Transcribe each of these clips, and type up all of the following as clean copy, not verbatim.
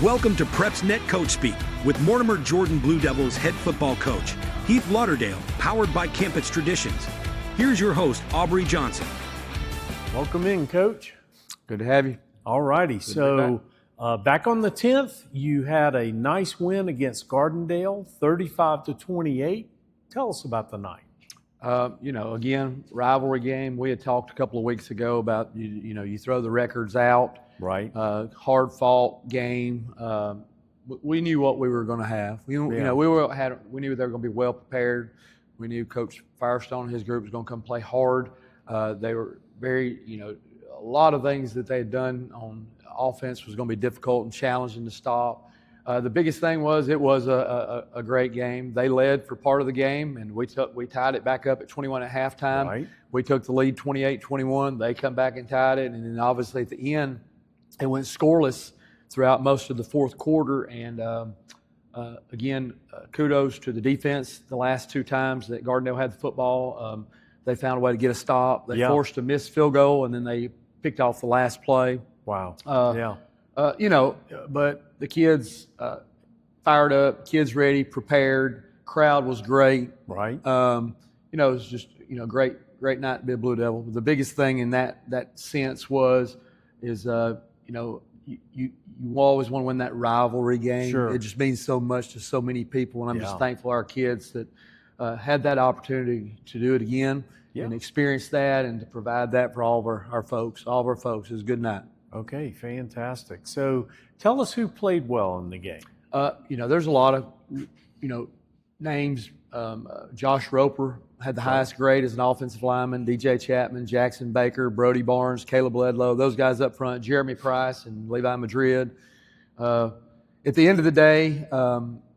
Welcome to PrepsNet Coach Speak with Mortimer Jordan Blue Devils head football coach, Heath Lauderdale, powered by Campus Traditions. Here's your host, Aubrey Johnson. Welcome in, Coach. Good to have you. All righty. So back on the 10th, you had a nice win against Gardendale, 35-28. Tell us about the night. Again, rivalry game. We had talked a couple of weeks ago about, you throw the records out. Right. Hard-fought game. We knew what we were going to have. We knew they were going to be well prepared. We knew Coach Firestone and his group was going to come play hard. They were very, a lot of things that they had done on offense was going to be difficult and challenging to stop. The biggest thing was it was a great game. They led for part of the game, and we tied it back up at 21 at halftime. Right. We took the lead 28-21. They come back and tied it, and then obviously at the end, it went scoreless throughout most of the fourth quarter. And again, kudos to the defense. The last two times that Gardendale had the football, they found a way to get a stop. They forced a missed field goal, and then they picked off the last play. Wow. But the kids fired up, kids ready, prepared. Crowd was great. Right. It was just great night to be a Blue Devil. The biggest thing in that sense is you always want to win that rivalry game. Sure. It just means so much to so many people, and I'm just thankful our kids that had that opportunity to do it again and experience that and to provide that for all of our folks. All of our folks. It was a good night. Okay, fantastic. So tell us who played well in the game. There's a lot of, names. Josh Roper had the highest grade as an offensive lineman. DJ Chapman, Jackson Baker, Brody Barnes, Caleb Ledlow, those guys up front, Jeremy Price and Levi Madrid. At the end of the day,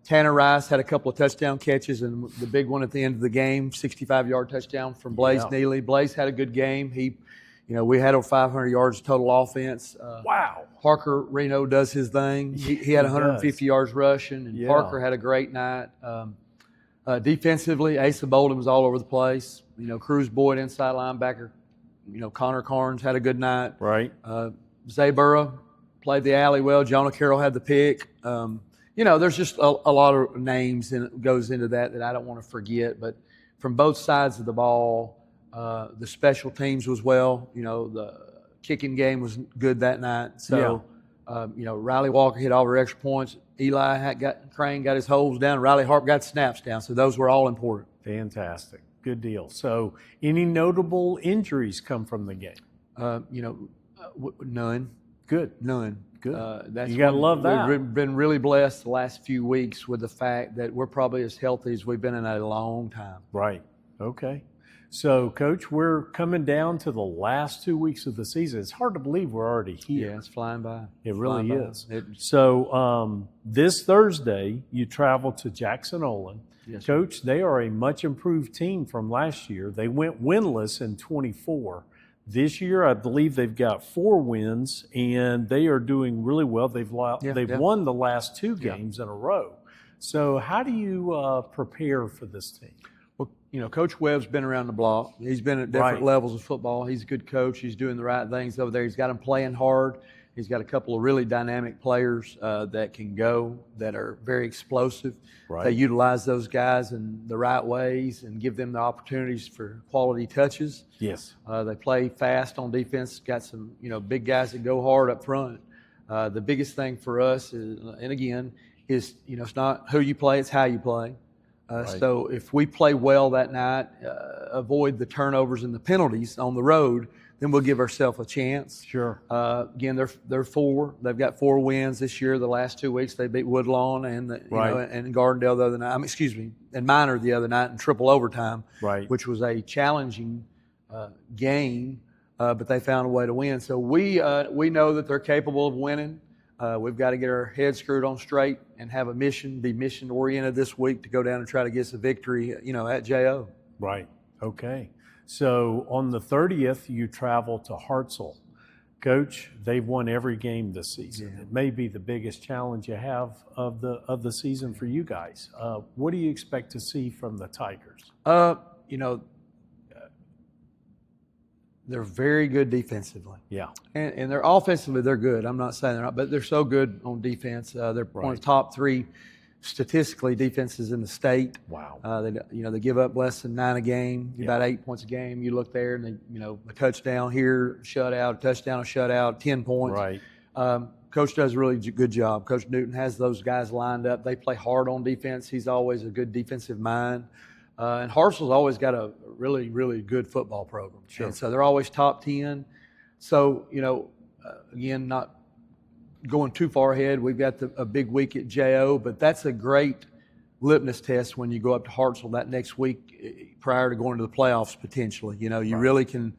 Tanner Rice had a couple of touchdown catches, and the big one at the end of the game, 65-yard touchdown from Blaze Neely. Blaze had a good game. We had over 500 yards of total offense. Wow. Parker Reno does his thing. He had 150 yards rushing, and Parker had a great night. Defensively, Asa Bolden was all over the place. Cruz Boyd, inside linebacker. Connor Carnes had a good night. Right. Zay Burrow played the alley well. Jonah Carroll had the pick. There's just a lot of names that goes into that I don't want to forget. But from both sides of the ball, the special teams was well. The kicking game was good that night. So, Riley Walker hit all her extra points. Eli Crane got his holes down. Riley Harp got snaps down. So those were all important. Fantastic. Good deal. So any notable injuries come from the game? None. Good. None. Good. You got to love that. We've been really blessed the last few weeks with the fact that we're probably as healthy as we've been in a long time. Right. Okay. So, Coach, we're coming down to the last 2 weeks of the season. It's hard to believe we're already here. Yeah, it's flying by. It really is. So, this Thursday, you travel to Jackson-Olin. Yes, Coach, they are a much improved team from last year. They went winless in 24. This year, I believe they've got 4 wins, and they are doing really well. They've won the last 2 games in a row. So, how do you prepare for this team? Well, Coach Webb's been around the block. He's been at different levels of football. He's a good coach. He's doing the right things over there. He's got them playing hard. He's got a couple of really dynamic players that can go, that are very explosive. Right. They utilize those guys in the right ways and give them the opportunities for quality touches. Yes. They play fast on defense. Got some, big guys that go hard up front. The biggest thing for us is, and again, is, it's not who you play, it's how you play. So if we play well that night, avoid the turnovers and the penalties on the road, then we'll give ourselves a chance. Sure. Again, they're 4. They've got 4 wins this year. The last 2 weeks they beat Woodlawn and and Gardendale the other night. And Minor the other night in triple overtime. Right. Which was a challenging game, but they found a way to win. So we know that they're capable of winning. We've got to get our heads screwed on straight and have a mission, be mission-oriented this week to go down and try to get us a victory, at JO. Right. Okay. So on the 30th, you travel to Hartselle. Coach, they've won every game this season. Yeah. It may be the biggest challenge you have of the season for you guys. What do you expect to see from the Tigers? they're very good defensively. Yeah. And they're offensively, they're good. I'm not saying they're not, but they're so good on defense. They're one of the top 3 statistically defenses in the state. Wow. They give up less than 9 a game, about 8 points a game. You look there and they, a touchdown here, shutout, a touchdown, a shutout, 10 points. Right. Coach does a really good job. Coach Newton has those guys lined up. They play hard on defense. He's always a good defensive mind. And Hartselle's always got a really, really good football program. Sure. And so they're always top 10. So, again, not going too far ahead. We've got a big week at JO, but that's a great litmus test when you go up to Hartselle that next week prior to going to the playoffs potentially. You really can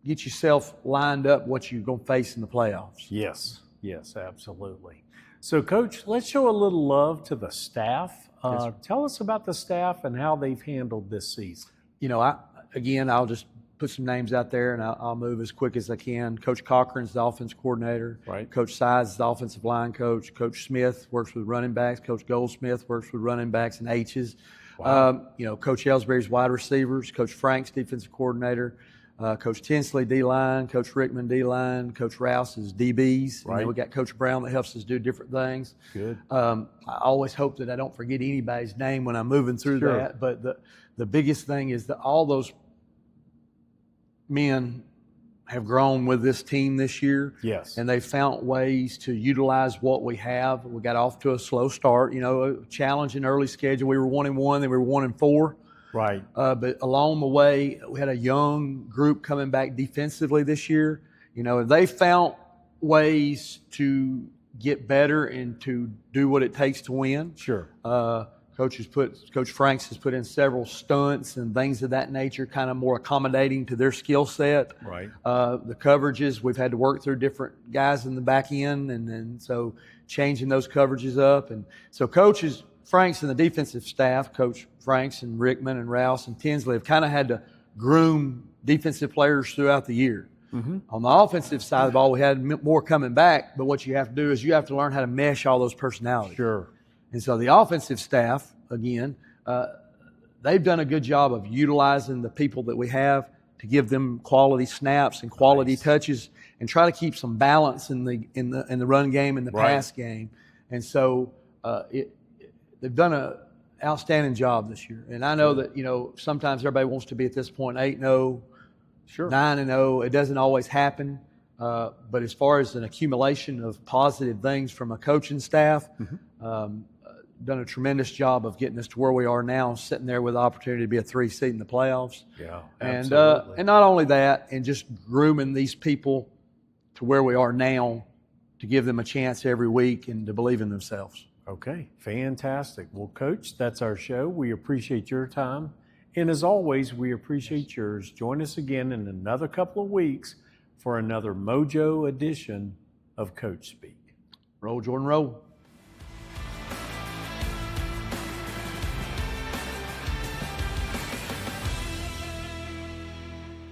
get yourself lined up what you're going to face in the playoffs. Yes, absolutely. So, Coach, let's show a little love to the staff. Tell us about the staff and how they've handled this season. I'll just put some names out there, and I'll move as quick as I can. Coach Cochran's the offense coordinator. Right. Coach Sides is the offensive line coach. Coach Smith works with running backs. Coach Goldsmith works with running backs and H's. Wow. Coach Ellsbury's wide receivers. Coach Frank's defensive coordinator. Coach Tinsley D-line. Coach Rickman D-line. Coach Rouse is DBs. Right. And then we got Coach Brown that helps us do different things. Good. I always hope that I don't forget anybody's name when I'm moving through that. But the biggest thing is that all those men have grown with this team this year. Yes. And they found ways to utilize what we have. We got off to a slow start, a challenging early schedule. We were 1-1, then we were 1-4. Right. But along the way, we had a young group coming back defensively this year. They found ways to get better and to do what it takes to win. Sure. Coach Franks has put in several stunts and things of that nature, kind of more accommodating to their skill set. Right. The coverages, we've had to work through different guys in the back end, and so changing those coverages up. And so coaches Franks and the defensive staff, Coach Franks and Rickman and Rouse and Tinsley, have kind of had to groom defensive players throughout the year. Mm-hmm. On the offensive side of the ball, we had more coming back, but what you have to do is you have to learn how to mesh all those personalities. Sure. And so the offensive staff, again, they've done a good job of utilizing the people that we have to give them quality snaps and quality touches, and try to keep some balance in the run game and the pass game. And so they've done an outstanding job this year. And I know that sometimes everybody wants to be at this point 8-0, sure, 9-0. It doesn't always happen. But as far as an accumulation of positive things from a coaching staff, done a tremendous job of getting us to where we are now, sitting there with the opportunity to be a 3 seed in the playoffs. Yeah, and absolutely. And not only that, and just grooming these people to where we are now, to give them a chance every week and to believe in themselves. Okay, fantastic. Well, Coach, that's our show. We appreciate your time. And as always, we appreciate yours. Join us again in another couple of weeks for another Mojo edition of Coach Speak. Roll, Jordan, roll.